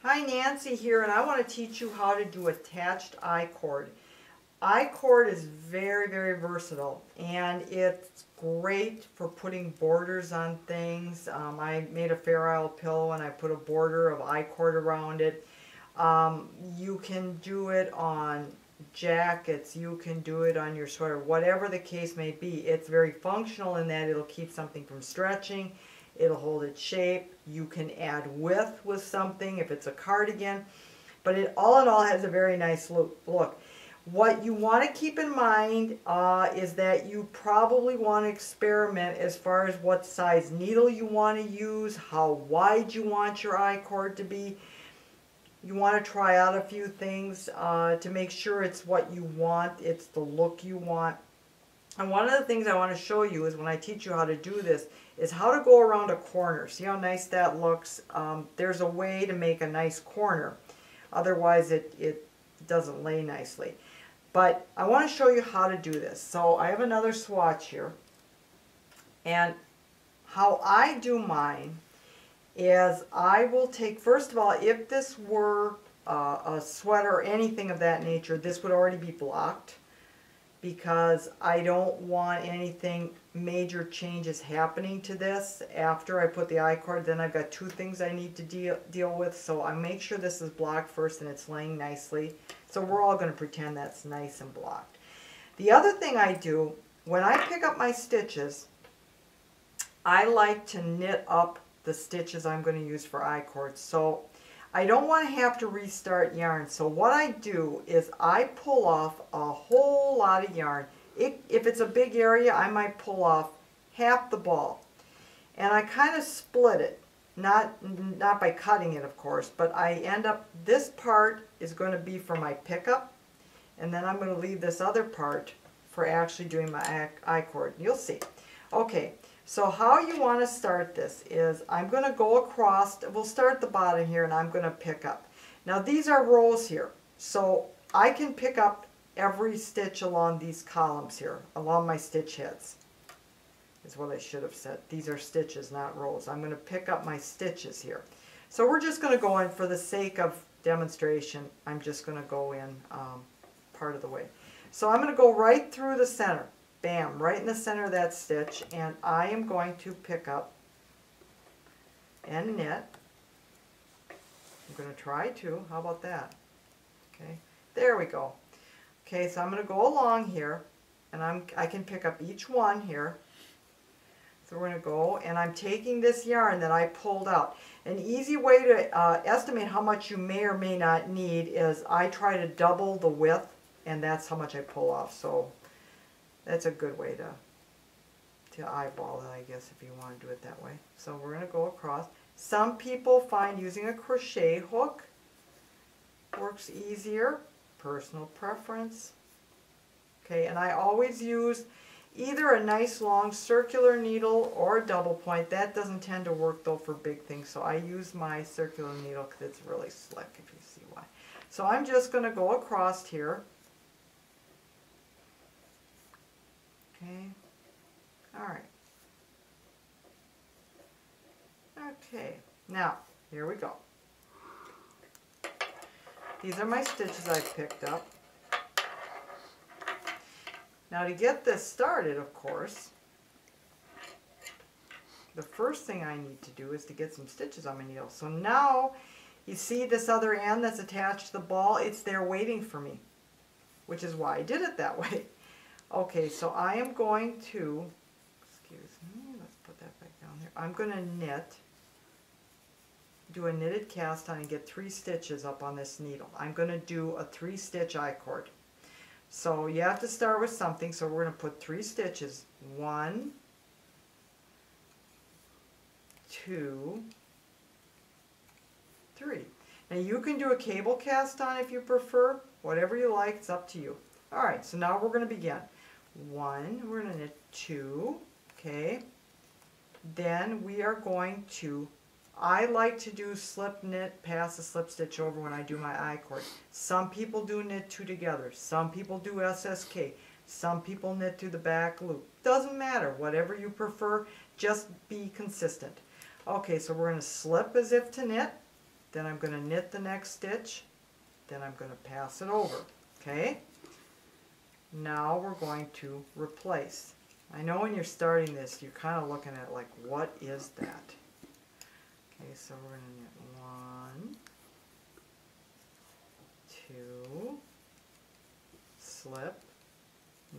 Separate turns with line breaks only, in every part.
Hi, Nancy here, and I want to teach you how to do attached I-cord. I-cord is very, very versatile, and it's great for putting borders on things. I made a Fair Isle pillow and I put a border of I-cord around it. You can do it on jackets, you can do it on your sweater, whatever the case may be. It's very functional in that it'll keep something from stretching. It'll hold its shape. You can add width with something if it's a cardigan. But it all in all has a very nice look. What you want to keep in mind is that you probably want to experiment as far as what size needle you want to use, how wide you want your I-cord to be. You want to try out a few things to make sure it's what you want, it's the look you want. And one of the things I want to show you is when I teach you how to do this is how to go around a corner. See how nice that looks? There's a way to make a nice corner. Otherwise it doesn't lay nicely. But I want to show you how to do this. So I have another swatch here. And how I do mine is I will take, first of all, if this were a sweater or anything of that nature, this would already be blocked, because I don't want anything major changes happening to this after I put the I-cord. Then I've got two things I need to deal with, so I make sure this is blocked first and it's laying nicely. So we're all going to pretend that's nice and blocked. The other thing I do, when I pick up my stitches, I like to knit up the stitches I'm going to use for I-cord. So I don't want to have to restart yarn. So what I do is I pull off a whole lot of yarn. If it's a big area, I might pull off half the ball. And I kind of split it. Not by cutting it, of course, but I end up, this part is going to be for my pickup. And then I'm going to leave this other part for actually doing my I-cord. You'll see. Okay. So how you want to start this is I'm going to go across, we'll start at the bottom here and I'm going to pick up. Now these are rows here, so I can pick up every stitch along these columns here, along my stitch heads, is what I should have said. These are stitches, not rows. I'm going to pick up my stitches here. So we're just going to go in, for the sake of demonstration, I'm just going to go in part of the way. So I'm going to go right through the center. Bam, right in the center of that stitch, and I am going to pick up and knit. I'm going to try to. How about that? Okay, there we go. Okay, so I'm going to go along here, and I can pick up each one here. So we're going to go, and I'm taking this yarn that I pulled out. An easy way to estimate how much you may or may not need is I try to double the width, and that's how much I pull off. So that's a good way to eyeball it, I guess, if you want to do it that way. So we're going to go across. Some people find using a crochet hook works easier. Personal preference. Okay, and I always use either a nice long circular needle or a double point. That doesn't tend to work though for big things, so I use my circular needle because it's really slick, if you see why. So I'm just going to go across here. Okay, all right. Okay, now, here we go. These are my stitches I've picked up. Now to get this started, of course, the first thing I need to do is to get some stitches on my needle. So now, you see this other end that's attached to the ball? It's there waiting for me, which is why I did it that way. Okay, so I am going to, excuse me, let's put that back down there. I'm going to knit, do a knitted cast on and get 3 stitches up on this needle. I'm going to do a 3-stitch I-cord. So you have to start with something, so we're going to put 3 stitches. 1, 2, 3. Now you can do a cable cast on if you prefer, whatever you like, it's up to you. Alright, so now we're going to begin. 1, we're going to knit 2, okay, then we are going to, I like to do slip knit, pass a slip stitch over when I do my I-cord. Some people do knit 2 together, some people do SSK, some people knit through the back loop. Doesn't matter, whatever you prefer, just be consistent. Okay, so we're going to slip as if to knit, then I'm going to knit the next stitch, then I'm going to pass it over, okay? Now we're going to replace. I know when you're starting this, you're kind of looking at like, what is that? Okay, so we're going to knit 1, 2, slip,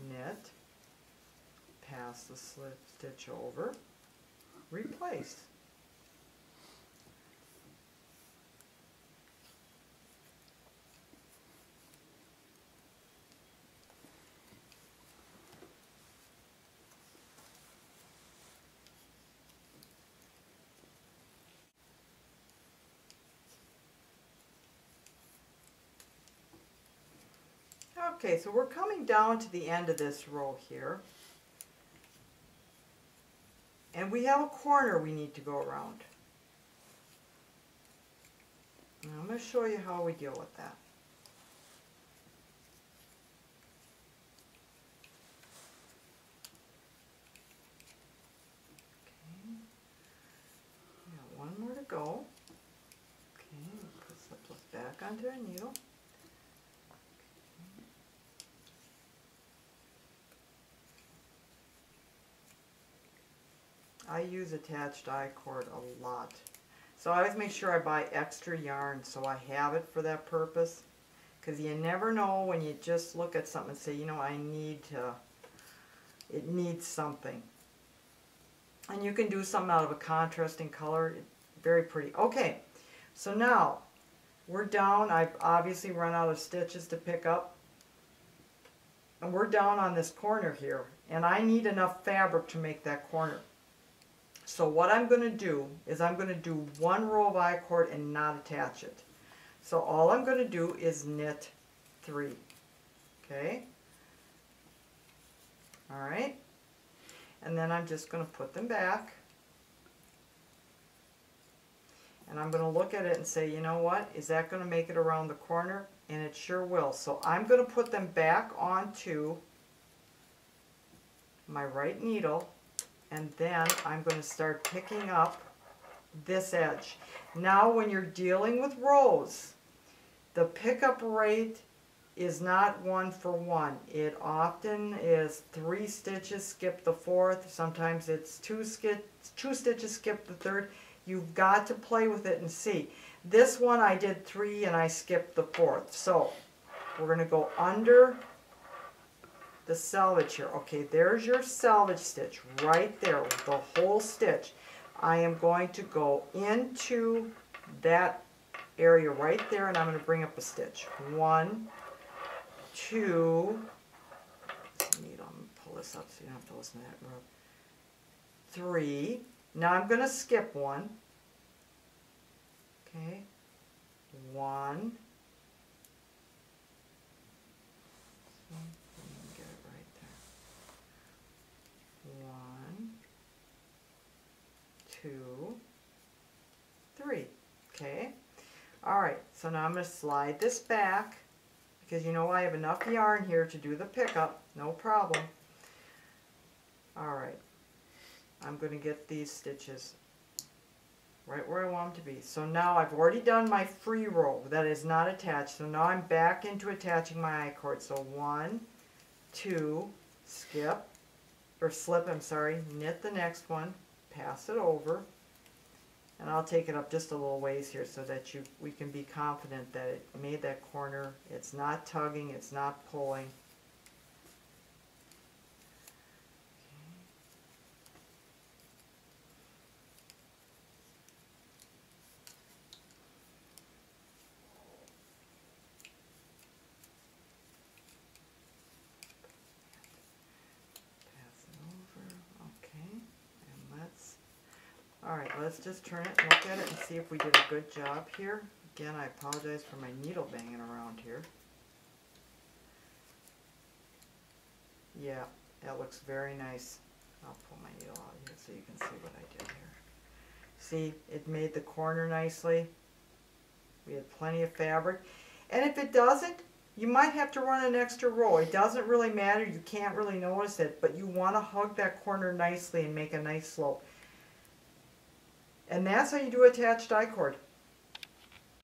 knit, pass the slip stitch over, replace. Okay, so we're coming down to the end of this row here. And we have a corner we need to go around. And I'm going to show you how we deal with that. Okay. We got one more to go. Okay, slip those back onto our needle. I use attached I-cord a lot. So I always make sure I buy extra yarn so I have it for that purpose. Because you never know when you just look at something and say, you know, it needs something. And you can do something out of a contrasting color. Very pretty. Okay, so now we're down. I've obviously run out of stitches to pick up. And we're down on this corner here. And I need enough fabric to make that corner. So what I'm going to do is I'm going to do one row of I-cord and not attach it. So all I'm going to do is knit 3. Okay? Alright? And then I'm just going to put them back. And I'm going to look at it and say, you know what? Is that going to make it around the corner? And it sure will. So I'm going to put them back onto my right needle. And then I'm going to start picking up this edge. Now when you're dealing with rows, the pickup rate is not 1 for 1. It often is 3 stitches, skip the 4th. Sometimes it's 2 stitches, skip the 3rd. You've got to play with it and see. This one I did 3 and I skipped the 4th. So we're going to go under the selvage here. Okay, there's your selvage stitch right there with the whole stitch. I am going to go into that area right there and I'm going to bring up a stitch. 1, 2, I'm going to pull this up so you don't have to listen to that rope. 3. Now I'm going to skip 1. Okay, 1. Get it right there. 1, 2, 3. Okay. Alright, so now I'm going to slide this back because you know I have enough yarn here to do the pickup. No problem. Alright. I'm going to get these stitches right where I want them to be. So now I've already done my free row that is not attached. So now I'm back into attaching my I-cord. So 1, 2, skip, or slip, I'm sorry, knit the next one, pass it over, and I'll take it up just a little ways here so that we can be confident that it made that corner. It's not tugging, it's not pulling. Alright, let's just turn it and look at it and see if we did a good job here. Again, I apologize for my needle banging around here. Yeah, that looks very nice. I'll pull my needle out here so you can see what I did here. See, it made the corner nicely. We had plenty of fabric. And if it doesn't, you might have to run an extra row. It doesn't really matter. You can't really notice it, but you want to hug that corner nicely and make a nice slope. And that's how you do attached I-cord.